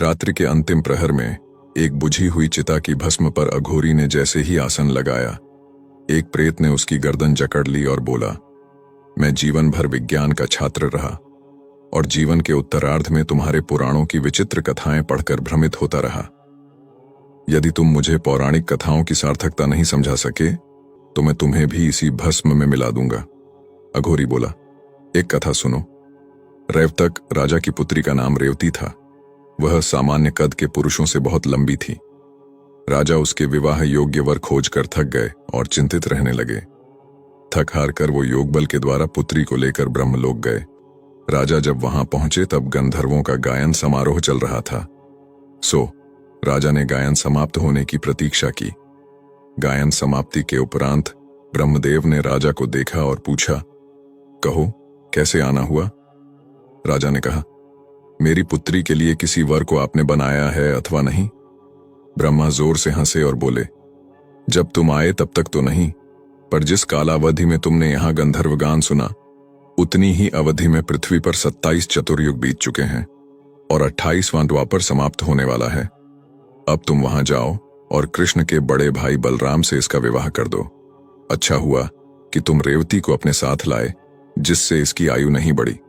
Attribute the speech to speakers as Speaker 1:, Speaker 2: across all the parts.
Speaker 1: रात्रि के अंतिम प्रहर में एक बुझी हुई चिता की भस्म पर अघोरी ने जैसे ही आसन लगाया, एक प्रेत ने उसकी गर्दन जकड़ ली और बोला, मैं जीवन भर विज्ञान का छात्र रहा और जीवन के उत्तरार्ध में तुम्हारे पुराणों की विचित्र कथाएं पढ़कर भ्रमित होता रहा। यदि तुम मुझे पौराणिक कथाओं की सार्थकता नहीं समझा सके तो मैं तुम्हें भी इसी भस्म में मिला दूंगा। अघोरी बोला, एक कथा सुनो। रेवतक राजा की पुत्री का नाम रेवती था। वह सामान्य कद के पुरुषों से बहुत लंबी थी। राजा उसके विवाह योग्य वर खोजकर थक गए और चिंतित रहने लगे। थक हार कर वो योगबल के द्वारा पुत्री को लेकर ब्रह्मलोक गए। राजा जब वहां पहुंचे तब गंधर्वों का गायन समारोह चल रहा था। राजा ने गायन समाप्त होने की प्रतीक्षा की। गायन समाप्ति के उपरांत ब्रह्मदेव ने राजा को देखा और पूछा, कहो कैसे आना हुआ? राजा ने कहा, मेरी पुत्री के लिए किसी वर को आपने बनाया है अथवा नहीं? ब्रह्मा जोर से हंसे और बोले, जब तुम आए तब तक तो नहीं, पर जिस कालावधि में तुमने यहां गंधर्व गान सुना उतनी ही अवधि में पृथ्वी पर 27 चतुर्युग बीत चुके हैं और 28वां द्वापर समाप्त होने वाला है। अब तुम वहां जाओ और कृष्ण के बड़े भाई बलराम से इसका विवाह कर दो। अच्छा हुआ कि तुम रेवती को अपने साथ लाए, जिससे इसकी आयु नहीं बढ़ी।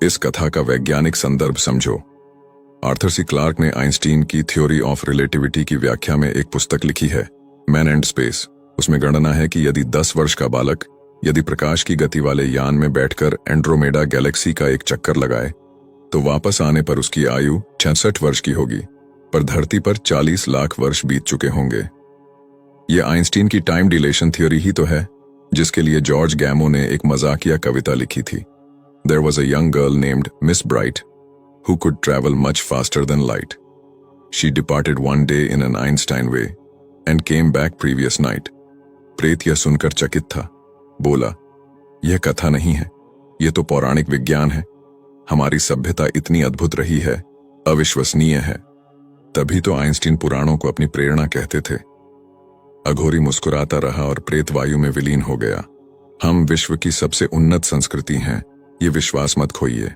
Speaker 1: इस कथा का वैज्ञानिक संदर्भ समझो। आर्थर सी क्लार्क ने आइंस्टीन की थ्योरी ऑफ रिलेटिविटी की व्याख्या में एक पुस्तक लिखी है, मैन एंड स्पेस। उसमें गणना है कि यदि 10 वर्ष का बालक यदि प्रकाश की गति वाले यान में बैठकर एंड्रोमेडा गैलेक्सी का एक चक्कर लगाए तो वापस आने पर उसकी आयु 66 वर्ष की होगी, पर धरती पर 40 लाख वर्ष बीत चुके होंगे। यह आइंस्टीन की टाइम डिलेशन थ्योरी ही तो है, जिसके लिए जॉर्ज गैमो ने एक मजाकिया कविता लिखी थी। There was a young girl named Miss Bright who could travel much faster than light. She departed one day in an Einstein way and came back previous night. प्रेत यह सुनकर चकित था। बोला, यह कथा नहीं है, यह तो पौराणिक विज्ञान है। हमारी सभ्यता इतनी अद्भुत रही है, अविश्वसनीय है। तभी तो आइंस्टीन पुराणों को अपनी प्रेरणा कहते थे। अघोरी मुस्कुराता रहा और प्रेत वायु में विलीन हो गया। हम विश्व की सबसे उन्नत संस्कृति हैं, ये विश्वास मत खोइए।